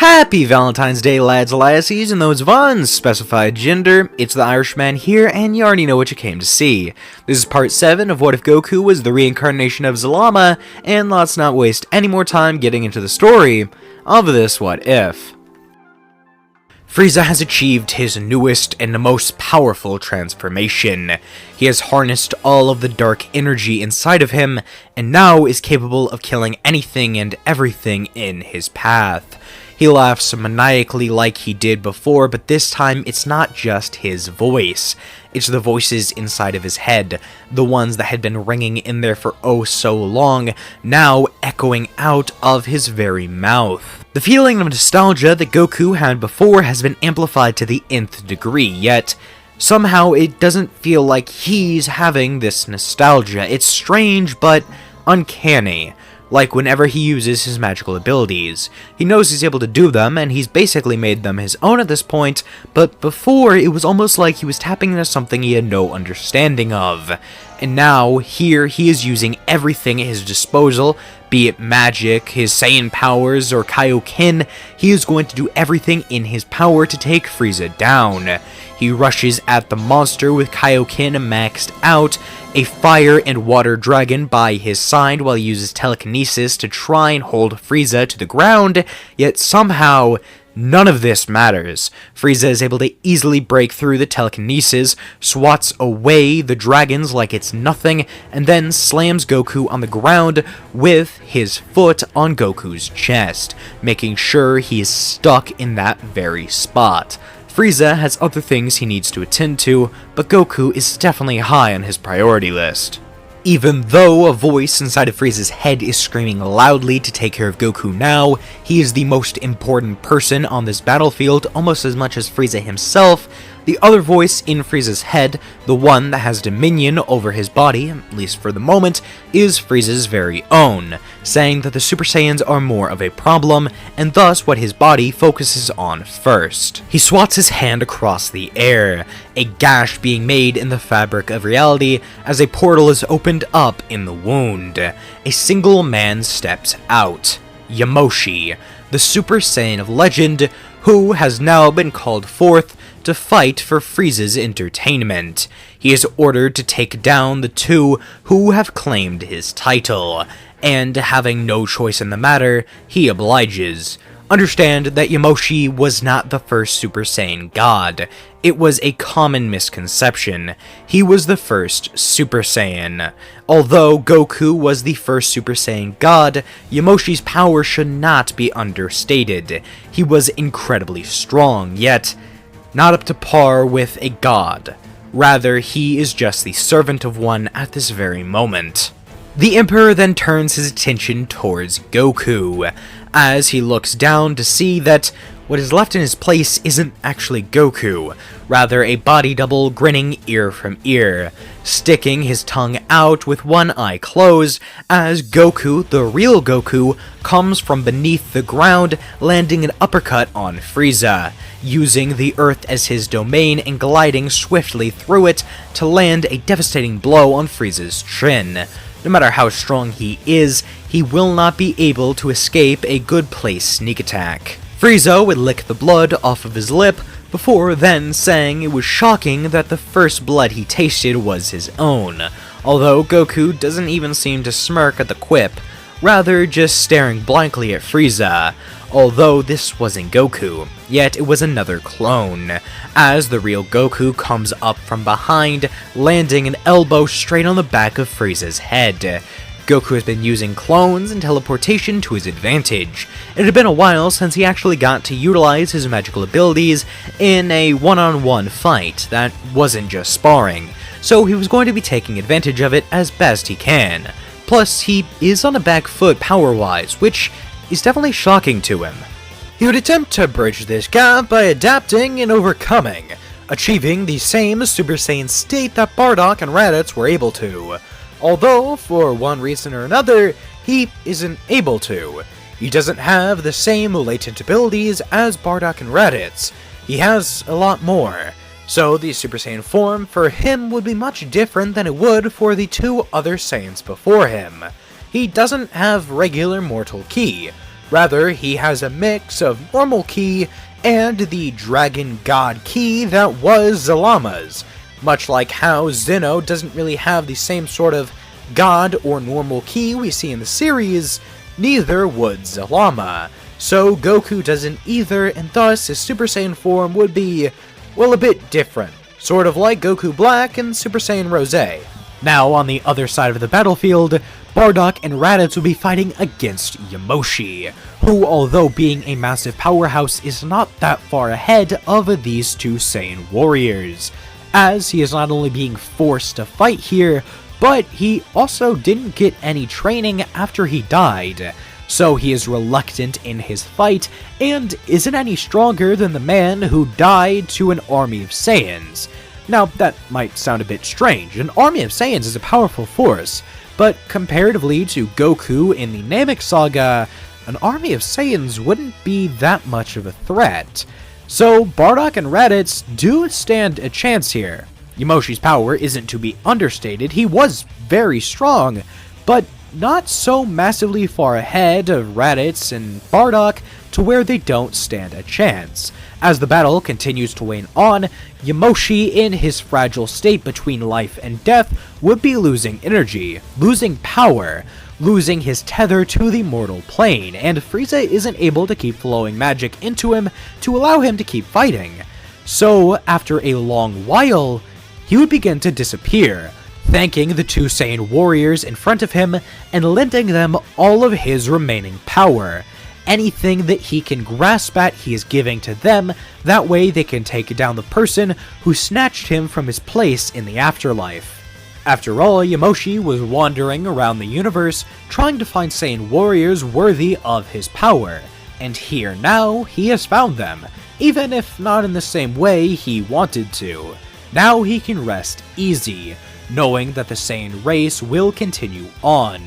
Happy Valentine's Day, lads, lassies, and those of unspecified gender. It's the Irishman here, and you already know what you came to see. This is part 7 of What If Goku Was the Reincarnation of Zalama, and let's not waste any more time getting into the story of this What If. Frieza has achieved his newest and most powerful transformation. He has harnessed all of the dark energy inside of him, and now is capable of killing anything and everything in his path. He laughs maniacally like he did before, but this time it's not just his voice. It's the voices inside of his head, the ones that had been ringing in there for oh so long, now echoing out of his very mouth. The feeling of nostalgia that Goku had before has been amplified to the nth degree, yet somehow it doesn't feel like he's having this nostalgia. It's strange, but uncanny. Like whenever he uses his magical abilities. He knows he's able to do them, and he's basically made them his own at this point, but before it was almost like he was tapping into something he had no understanding of. And now, here, he is using everything at his disposal, be it magic, his Saiyan powers, or Kaioken. He is going to do everything in his power to take Frieza down. He rushes at the monster with Kaioken maxed out, a fire and water dragon by his side while he uses telekinesis to try and hold Frieza to the ground, yet somehow none of this matters. Frieza is able to easily break through the telekinesis, swats away the dragons like it's nothing, and then slams Goku on the ground with his foot on Goku's chest, making sure he is stuck in that very spot. Frieza has other things he needs to attend to, but Goku is definitely high on his priority list. Even though a voice inside of Frieza's head is screaming loudly to take care of Goku now, he is the most important person on this battlefield almost as much as Frieza himself. The other voice in Frieza's head, the one that has dominion over his body, at least for the moment, is Frieza's very own, saying that the Super Saiyans are more of a problem, and thus what his body focuses on first. He swats his hand across the air, a gash being made in the fabric of reality as a portal is opened up in the wound. A single man steps out, Yamoshi, the Super Saiyan of legend, who has now been called forth to fight for Frieza's entertainment. He is ordered to take down the two who have claimed his title, and having no choice in the matter, he obliges. Understand that Yamoshi was not the first Super Saiyan god. It was a common misconception. He was the first Super Saiyan. Although Goku was the first Super Saiyan god, Yamoshi's power should not be understated. He was incredibly strong, yet not up to par with a god. Rather, he is just the servant of one at this very moment. The Emperor then turns his attention towards Goku, as he looks down to see that what is left in his place isn't actually Goku, rather a body double grinning ear from ear, sticking his tongue out with one eye closed, as Goku, the real Goku, comes from beneath the ground, landing an uppercut on Frieza, using the earth as his domain and gliding swiftly through it to land a devastating blow on Frieza's chin. No matter how strong he is, he will not be able to escape a good place sneak attack. Frieza would lick the blood off of his lip, before then saying it was shocking that the first blood he tasted was his own, although Goku doesn't even seem to smirk at the quip, rather just staring blankly at Frieza. Although this wasn't Goku, yet it was another clone, as the real Goku comes up from behind, landing an elbow straight on the back of Frieza's head. Goku has been using clones and teleportation to his advantage. It had been a while since he actually got to utilize his magical abilities in a one-on-one fight that wasn't just sparring, so he was going to be taking advantage of it as best he can. Plus, he is on a back foot power-wise, which is definitely shocking to him. He would attempt to bridge this gap by adapting and overcoming, achieving the same Super Saiyan state that Bardock and Raditz were able to. Although, for one reason or another, he isn't able to. He doesn't have the same latent abilities as Bardock and Raditz. He has a lot more. So the Super Saiyan form for him would be much different than it would for the two other Saiyans before him. He doesn't have regular mortal ki. Rather, he has a mix of normal ki and the Dragon God ki that was Zalama's. Much like how Zeno doesn't really have the same sort of God or normal ki we see in the series, neither would Zalama. So Goku doesn't either, and thus his Super Saiyan form would be, well, a bit different. Sort of like Goku Black and Super Saiyan Rosé. Now, on the other side of the battlefield, Bardock and Raditz will be fighting against Yamoshi, who, although being a massive powerhouse, is not that far ahead of these two Saiyan warriors, as he is not only being forced to fight here, but he also didn't get any training after he died, so he is reluctant in his fight, and isn't any stronger than the man who died to an army of Saiyans. Now, that might sound a bit strange. An army of Saiyans is a powerful force, but comparatively to Goku in the Namek Saga, an army of Saiyans wouldn't be that much of a threat. So, Bardock and Raditz do stand a chance here. Yamoshi's power isn't to be understated. He was very strong, but not so massively far ahead of Raditz and Bardock to where they don't stand a chance. As the battle continues to wane on, Yamoshi, in his fragile state between life and death, would be losing energy, losing power, losing his tether to the mortal plane, and Frieza isn't able to keep flowing magic into him to allow him to keep fighting. So, after a long while, he would begin to disappear, thanking the two Saiyan warriors in front of him and lending them all of his remaining power. Anything that he can grasp at, he is giving to them, that way they can take down the person who snatched him from his place in the afterlife. After all, Yamoshi was wandering around the universe, trying to find Saiyan warriors worthy of his power, and here now, he has found them, even if not in the same way he wanted to. Now he can rest easy, knowing that the Saiyan race will continue on,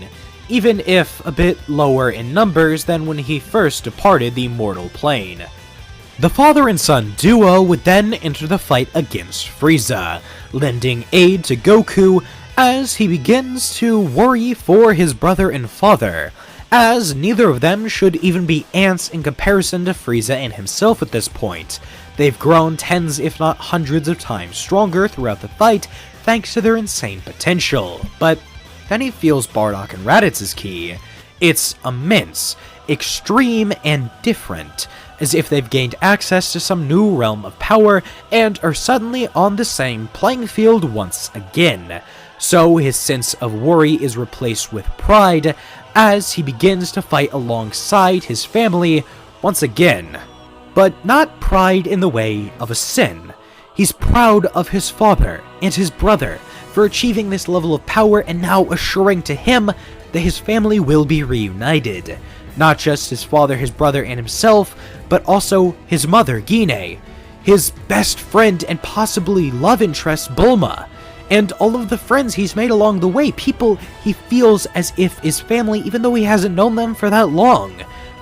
even if a bit lower in numbers than when he first departed the mortal plane. The father and son duo would then enter the fight against Frieza, lending aid to Goku as he begins to worry for his brother and father, as neither of them should even be ants in comparison to Frieza and himself at this point. They've grown tens if not hundreds of times stronger throughout the fight thanks to their insane potential, but then he feels Bardock and Raditz's ki. It's immense, extreme, and different, as if they've gained access to some new realm of power and are suddenly on the same playing field once again. So his sense of worry is replaced with pride as he begins to fight alongside his family once again. But not pride in the way of a sin. He's proud of his father and his brother for achieving this level of power and now assuring to him that his family will be reunited. Not just his father, his brother, and himself, but also his mother, Gine, his best friend and possibly love interest, Bulma, and all of the friends he's made along the way, people he feels as if his family, even though he hasn't known them for that long.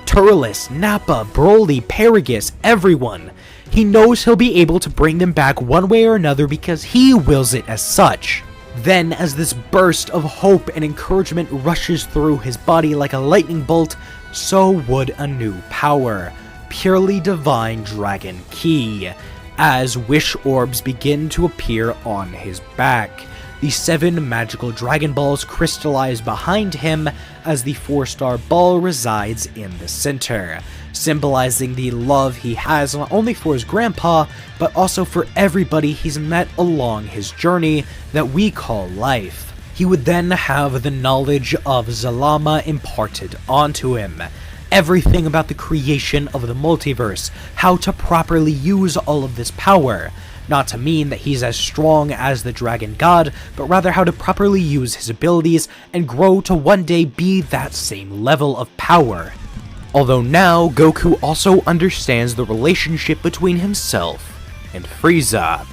Turles, Nappa, Broly, Paragus, everyone. He knows he'll be able to bring them back one way or another because he wills it as such. Then, as this burst of hope and encouragement rushes through his body like a lightning bolt, so would a new power, purely divine dragon ki, as wish orbs begin to appear on his back. The 7 magical Dragon Balls crystallize behind him as the 4-star ball resides in the center, symbolizing the love he has not only for his grandpa, but also for everybody he's met along his journey that we call life. He would then have the knowledge of Zalama imparted onto him. Everything about the creation of the multiverse, how to properly use all of this power. Not to mean that he's as strong as the Dragon God, but rather how to properly use his abilities and grow to one day be that same level of power. Although now, Goku also understands the relationship between himself and Frieza.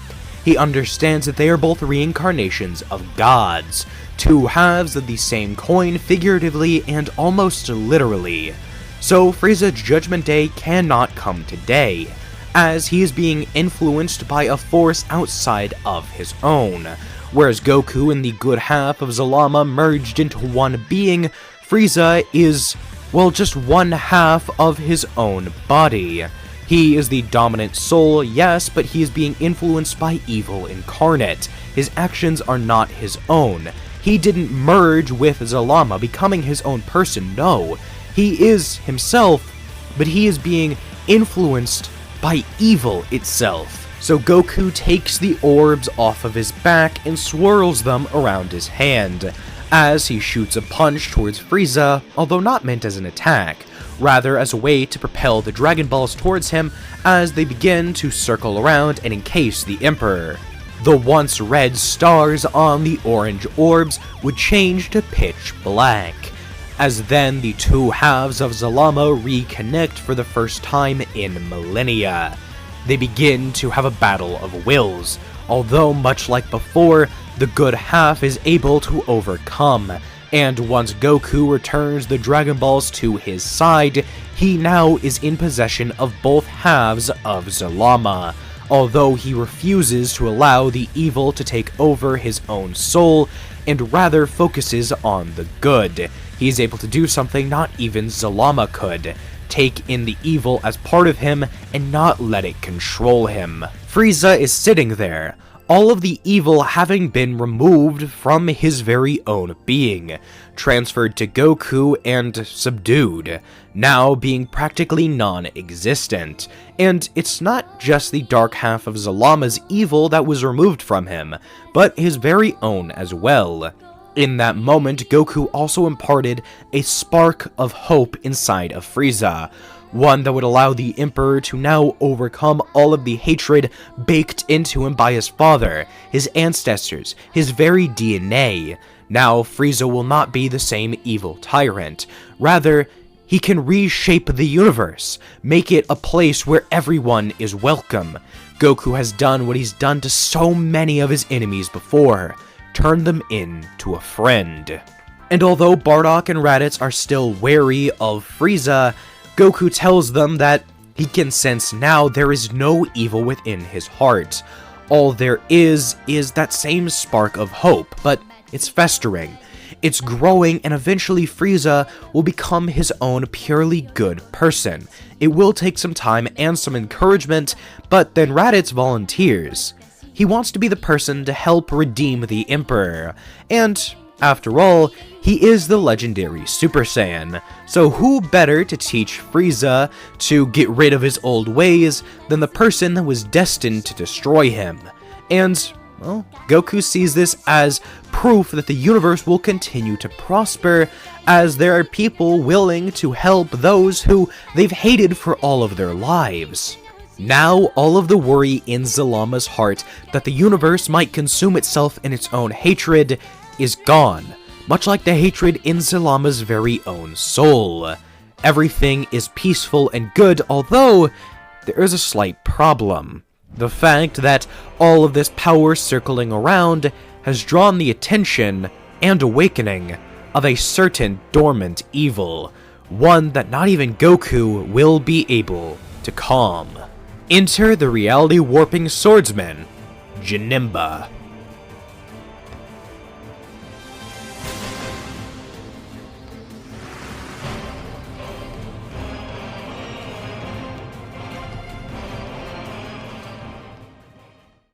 He understands that they are both reincarnations of gods, two halves of the same coin figuratively and almost literally. So Frieza's Judgment Day cannot come today, as he is being influenced by a force outside of his own. Whereas Goku and the good half of Zalama merged into one being, Frieza is well, just one half of his own body. He is the dominant soul, yes, but he is being influenced by evil incarnate. His actions are not his own. He didn't merge with Zalama, becoming his own person, no. He is himself, but he is being influenced by evil itself. So Goku takes the orbs off of his back and swirls them around his hand, as he shoots a punch towards Frieza, although not meant as an attack, rather as a way to propel the Dragon Balls towards him as they begin to circle around and encase the Emperor. The once red stars on the orange orbs would change to pitch black, as then the two halves of Zalama reconnect for the first time in millennia. They begin to have a battle of wills, although much like before, the good half is able to overcome, and once Goku returns the Dragon Balls to his side, he now is in possession of both halves of Zalama, although he refuses to allow the evil to take over his own soul, and rather focuses on the good. He is able to do something not even Zalama could: take in the evil as part of him and not let it control him. Frieza is sitting there, all of the evil having been removed from his very own being, transferred to Goku and subdued, now being practically non-existent. And it's not just the dark half of Zalama's evil that was removed from him, but his very own as well. In that moment, Goku also imparted a spark of hope inside of Frieza, one that would allow the Emperor to now overcome all of the hatred baked into him by his father, his ancestors, his very DNA. Now, Frieza will not be the same evil tyrant. Rather, he can reshape the universe, make it a place where everyone is welcome. Goku has done what he's done to so many of his enemies before: turn them into a friend. And although Bardock and Raditz are still wary of Frieza, Goku tells them that he can sense now there is no evil within his heart. All there is that same spark of hope, but it's festering. It's growing, and eventually Frieza will become his own purely good person. It will take some time and some encouragement, but then Raditz volunteers. He wants to be the person to help redeem the Emperor, and after all, he is the legendary Super Saiyan, so who better to teach Frieza to get rid of his old ways than the person that was destined to destroy him? And, well, Goku sees this as proof that the universe will continue to prosper, as there are people willing to help those who they've hated for all of their lives. Now, all of the worry in Zalama's heart that the universe might consume itself in its own hatred is gone, much like the hatred in Zalama's very own soul. Everything is peaceful and good, although there is a slight problem. The fact that all of this power circling around has drawn the attention and awakening of a certain dormant evil, one that not even Goku will be able to calm. Enter the reality-warping swordsman, Janemba.